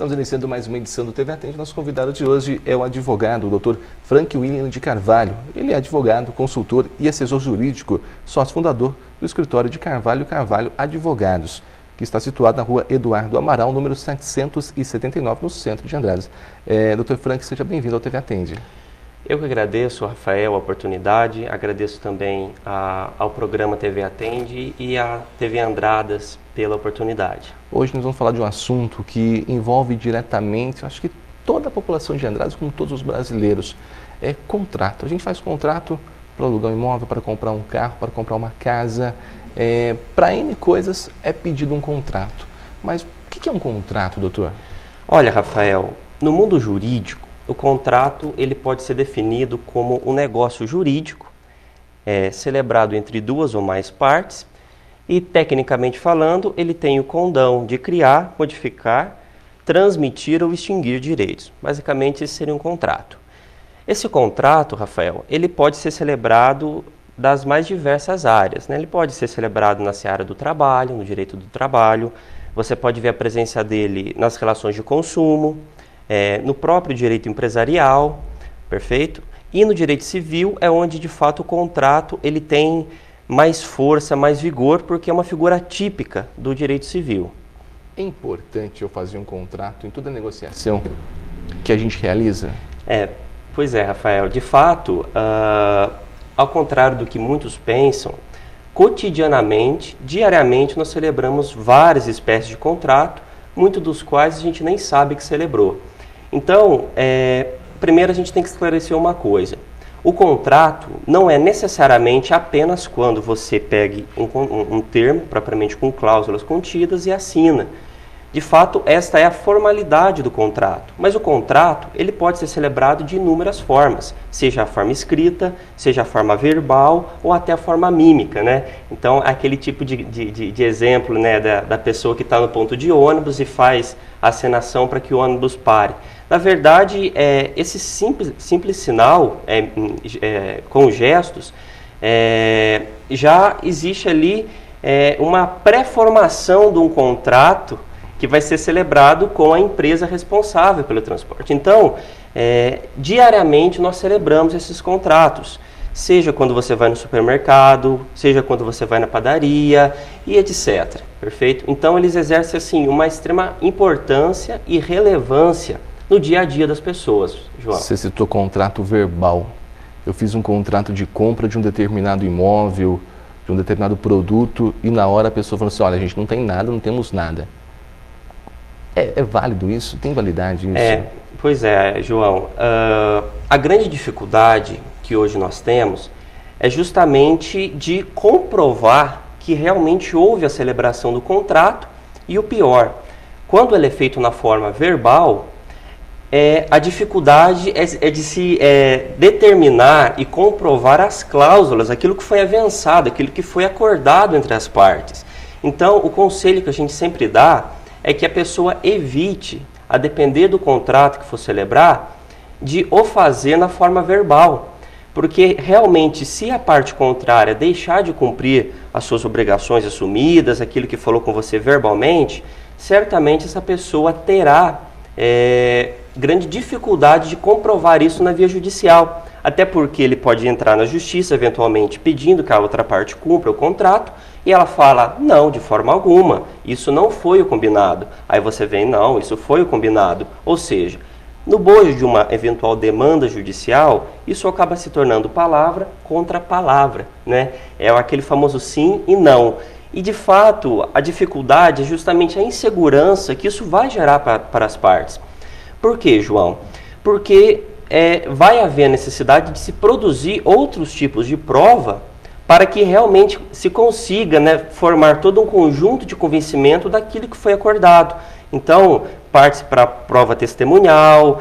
Estamos iniciando mais uma edição do TV Atende. Nosso convidado de hoje é o advogado, o Dr. Frank William de Carvalho. Ele é advogado, consultor e assessor jurídico, sócio fundador do escritório de Carvalho Advogados, que está situado na rua Eduardo Amaral, número 779, no centro de Andradas. Dr. Frank, seja bem-vindo ao TV Atende. Eu que agradeço, Rafael, a oportunidade, agradeço também ao programa TV Atende e à TV Andradas pela oportunidade. Hoje nós vamos falar de um assunto que envolve diretamente, acho que toda a população de Andradas, como todos os brasileiros, é contrato. A gente faz contrato para alugar um imóvel, para comprar um carro, para comprar uma casa, para N coisas é pedido um contrato. Mas o que é um contrato, doutor? Olha, Rafael, no mundo jurídico, o contrato ele pode ser definido como um negócio jurídico celebrado entre duas ou mais partes e, tecnicamente falando, ele tem o condão de criar, modificar, transmitir ou extinguir direitos. Basicamente, esse seria um contrato. Esse contrato, Rafael, ele pode ser celebrado das mais diversas áreas, né? Ele pode ser celebrado na seara do trabalho, no direito do trabalho, você pode ver a presença dele nas relações de consumo, no próprio direito empresarial, perfeito? E no direito civil é onde, de fato, o contrato ele tem mais força, mais vigor, porque é uma figura típica do direito civil. É importante eu fazer um contrato em toda negociação que a gente realiza? Pois é, Rafael. De fato, ao contrário do que muitos pensam, cotidianamente, diariamente, nós celebramos várias espécies de contrato, muitos dos quais a gente nem sabe que celebrou. Então, primeiro a gente tem que esclarecer uma coisa. O contrato não é necessariamente apenas quando você pegue um termo, propriamente com cláusulas contidas, e assina. De fato, esta é a formalidade do contrato. Mas o contrato ele pode ser celebrado de inúmeras formas, seja a forma escrita, seja a forma verbal ou até a forma mímica, né? Então, aquele tipo de exemplo, né, da pessoa que está no ponto de ônibus e faz a acenação para que o ônibus pare. Na verdade, esse simples sinal com gestos, já existe ali uma pré-formação de um contrato que vai ser celebrado com a empresa responsável pelo transporte. Então, diariamente nós celebramos esses contratos, seja quando você vai no supermercado, seja quando você vai na padaria e etc. Perfeito? Então, eles exercem assim uma extrema importância e relevância no dia a dia das pessoas, João. Você citou contrato verbal. Eu fiz um contrato de compra de um determinado imóvel, de um determinado produto, e na hora a pessoa falou assim, olha, a gente não tem nada, não temos nada. É válido isso? Tem validade isso? Pois é, João. A grande dificuldade que hoje nós temos é justamente de comprovar que realmente houve a celebração do contrato, e o pior, quando ele é feito na forma verbal, a dificuldade é de se determinar e comprovar as cláusulas, aquilo que foi avançado, aquilo que foi acordado entre as partes. Então, o conselho que a gente sempre dá é que a pessoa evite, a depender do contrato que for celebrar, de o fazer na forma verbal. Porque realmente, se a parte contrária deixar de cumprir as suas obrigações assumidas, aquilo que falou com você verbalmente, certamente essa pessoa terá grande dificuldade de comprovar isso na via judicial. Até porque ele pode entrar na justiça, eventualmente, pedindo que a outra parte cumpra o contrato, e ela fala, não, de forma alguma, isso não foi o combinado. Aí você vem, não, isso foi o combinado. Ou seja, no bojo de uma eventual demanda judicial, isso acaba se tornando palavra contra palavra, né? É aquele famoso sim e não. E, de fato, a dificuldade é justamente a insegurança que isso vai gerar para as partes. Por quê, João? Porque vai haver a necessidade de se produzir outros tipos de prova para que realmente se consiga, né, formar todo um conjunto de convencimento daquilo que foi acordado. Então, parte para a prova testemunhal,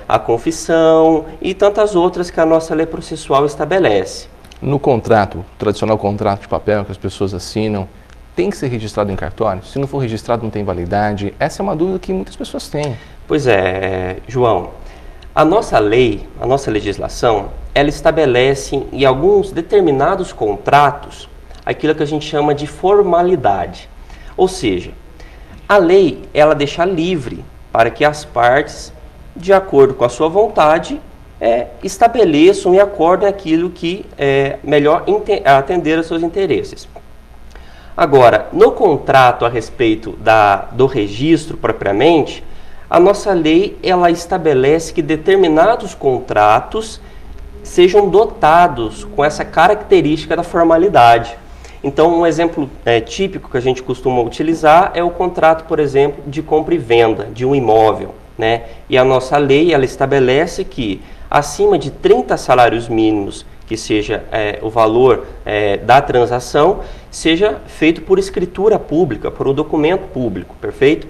a confissão e tantas outras que a nossa lei processual estabelece. No contrato, o tradicional contrato de papel que as pessoas assinam, tem que ser registrado em cartório? Se não for registrado, não tem validade? Essa é uma dúvida que muitas pessoas têm. Pois é, João. A nossa lei, a nossa legislação, ela estabelece em alguns determinados contratos aquilo que a gente chama de formalidade. Ou seja, a lei, ela deixa livre para que as partes, de acordo com a sua vontade, estabeleçam e acordem aquilo que é melhor atender aos seus interesses. Agora, no contrato a respeito do registro propriamente, a nossa lei ela estabelece que determinados contratos sejam dotados com essa característica da formalidade. Então, um exemplo típico que a gente costuma utilizar é o contrato, por exemplo, de compra e venda de um imóvel, né? E a nossa lei ela estabelece que acima de 30 salários mínimos, que seja o valor da transação, seja feito por escritura pública, por um documento público, perfeito?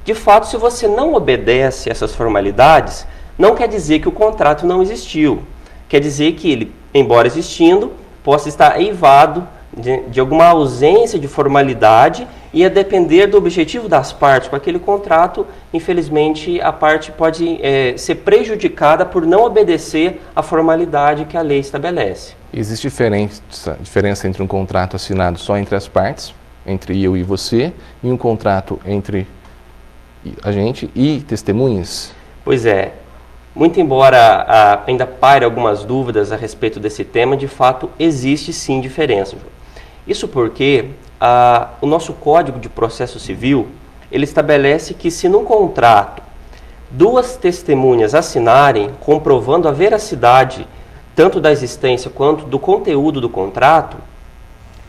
De fato, se você não obedece essas formalidades, não quer dizer que o contrato não existiu. Quer dizer que ele, embora existindo, possa estar eivado de alguma ausência de formalidade e a depender do objetivo das partes com aquele contrato, infelizmente a parte pode ser prejudicada por não obedecer à formalidade que a lei estabelece. Existe diferença entre um contrato assinado só entre as partes, entre eu e você, e um contrato entre a gente e testemunhas? Pois é. Muito embora ainda paire algumas dúvidas a respeito desse tema, de fato existe sim diferença. Isso porque o nosso Código de Processo Civil, ele estabelece que se num contrato duas testemunhas assinarem comprovando a veracidade tanto da existência quanto do conteúdo do contrato,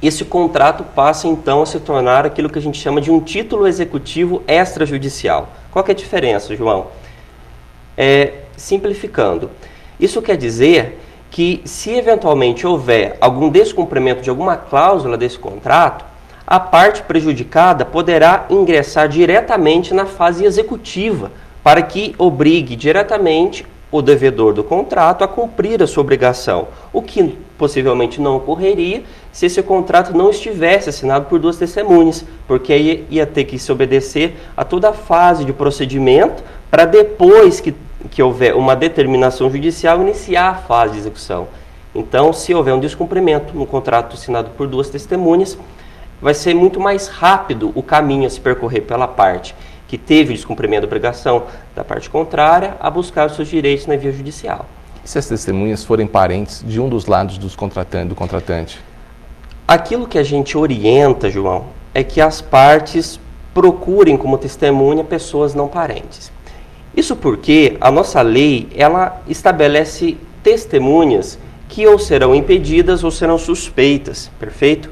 esse contrato passa então a se tornar aquilo que a gente chama de um título executivo extrajudicial. Qual que é a diferença, João? Simplificando, isso quer dizer que se eventualmente houver algum descumprimento de alguma cláusula desse contrato, a parte prejudicada poderá ingressar diretamente na fase executiva para que obrigue diretamente o devedor do contrato a cumprir a sua obrigação, o que possivelmente não ocorreria se esse contrato não estivesse assinado por duas testemunhas, porque aí ia ter que se obedecer a toda a fase de procedimento para depois que houver uma determinação judicial, iniciar a fase de execução. Então, se houver um descumprimento no contrato assinado por duas testemunhas, vai ser muito mais rápido o caminho a se percorrer pela parte que teve o descumprimento da obrigação da parte contrária a buscar os seus direitos na via judicial. E se as testemunhas forem parentes de um dos lados do contratante? Aquilo que a gente orienta, João, é que as partes procurem como testemunha pessoas não parentes. Isso porque a nossa lei, ela estabelece testemunhas que ou serão impedidas ou serão suspeitas, perfeito?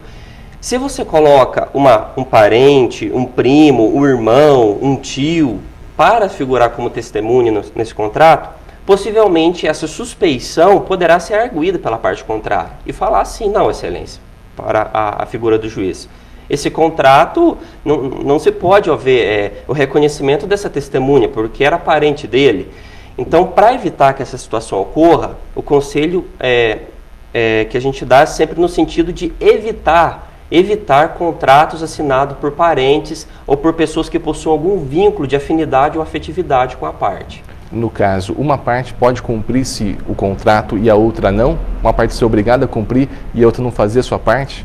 Se você coloca um parente, um primo, um irmão, um tio, para figurar como testemunha nesse contrato, possivelmente essa suspeição poderá ser arguída pela parte contrária e falar assim, não, excelência, para a figura do juiz. Esse contrato, não se pode haver o reconhecimento dessa testemunha, porque era parente dele. Então, para evitar que essa situação ocorra, o conselho que a gente dá é sempre no sentido de evitar contratos assinados por parentes ou por pessoas que possuam algum vínculo de afinidade ou afetividade com a parte. No caso, uma parte pode cumprir-se o contrato e a outra não? Uma parte ser obrigada a cumprir e a outra não fazer a sua parte?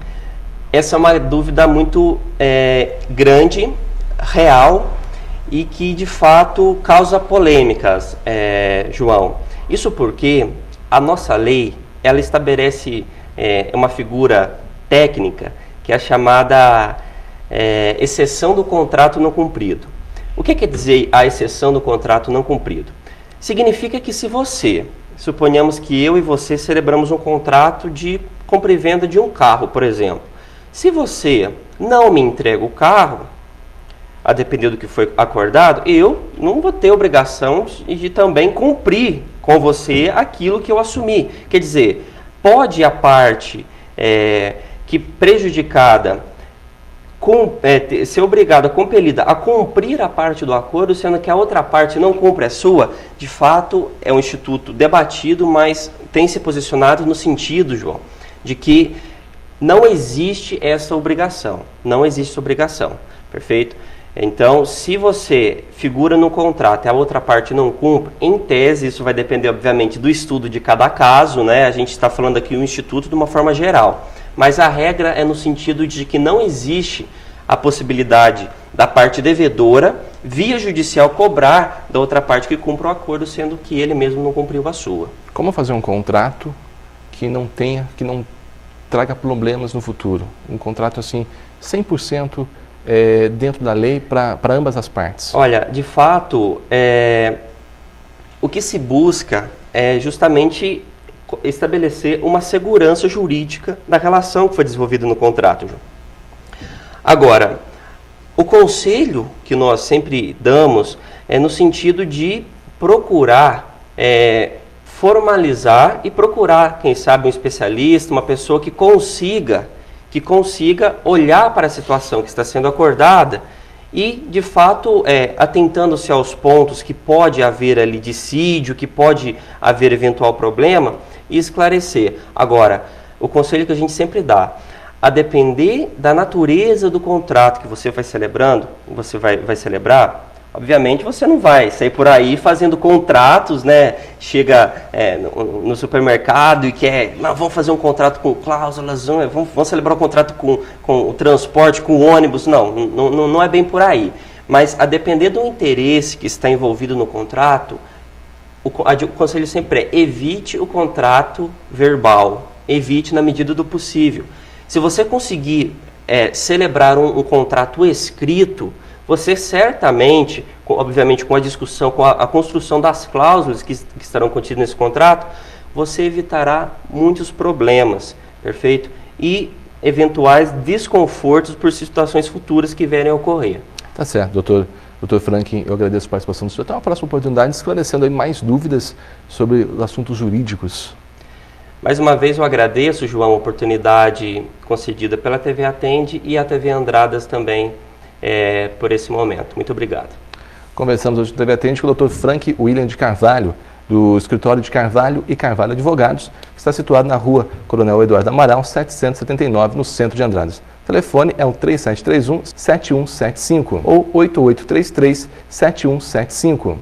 Essa é uma dúvida muito grande, real e que de fato causa polêmicas, João. Isso porque a nossa lei ela estabelece uma figura técnica que é a chamada exceção do contrato não cumprido. O que quer dizer a exceção do contrato não cumprido? Significa que se suponhamos que eu e você celebramos um contrato de compra e venda de um carro, por exemplo. Se você não me entrega o carro, a depender do que foi acordado, eu não vou ter obrigação de também cumprir com você aquilo que eu assumi. Quer dizer, pode a parte que prejudicada ser obrigada, compelida a cumprir a parte do acordo, sendo que a outra parte não cumpre a sua. De fato, é um instituto debatido, mas tem se posicionado no sentido, João, de que não existe essa obrigação. Não existe essa obrigação, perfeito? Então, se você figura no contrato e a outra parte não cumpre, em tese, isso vai depender, obviamente, do estudo de cada caso, né? A gente está falando aqui do instituto de uma forma geral. Mas a regra é no sentido de que não existe a possibilidade da parte devedora via judicial, cobrar da outra parte que cumpra o acordo, sendo que ele mesmo não cumpriu a sua. Como fazer um contrato que não traga problemas no futuro? Um contrato assim, 100% dentro da lei para ambas as partes. Olha, de fato, o que se busca é justamente estabelecer uma segurança jurídica da relação que foi desenvolvida no contrato, João. Agora, o conselho que nós sempre damos é no sentido de procurar formalizar e procurar, quem sabe, um especialista, uma pessoa que consiga olhar para a situação que está sendo acordada e, de fato, atentando-se aos pontos que pode haver ali dissídio, que pode haver eventual problema, e esclarecer. Agora, o conselho que a gente sempre dá, a depender da natureza do contrato que você vai celebrando, você vai celebrar, obviamente você não vai sair por aí fazendo contratos, né? Chega no supermercado e quer, vamos fazer um contrato com cláusulas, vamos celebrar um contrato com o transporte, com o ônibus. Não é bem por aí. Mas a depender do interesse que está envolvido no contrato, o conselho sempre evite o contrato verbal, evite na medida do possível. Se você conseguir celebrar um contrato escrito, você certamente, obviamente com a discussão, com a construção das cláusulas que estarão contidas nesse contrato, você evitará muitos problemas, perfeito? E eventuais desconfortos por situações futuras que vierem a ocorrer. Tá certo, doutor Franklin, eu agradeço a participação do senhor. Até uma próxima oportunidade, esclarecendo aí mais dúvidas sobre assuntos jurídicos. Mais uma vez eu agradeço, João, a oportunidade concedida pela TV Atende e a TV Andradas também por esse momento. Muito obrigado. Conversamos hoje no TV Atende com o Dr. Frank William de Carvalho, do escritório de Carvalho e Carvalho Advogados, que está situado na rua Coronel Eduardo Amaral, 779, no centro de Andradas. O telefone é o 3731-7175 ou 8833-7175.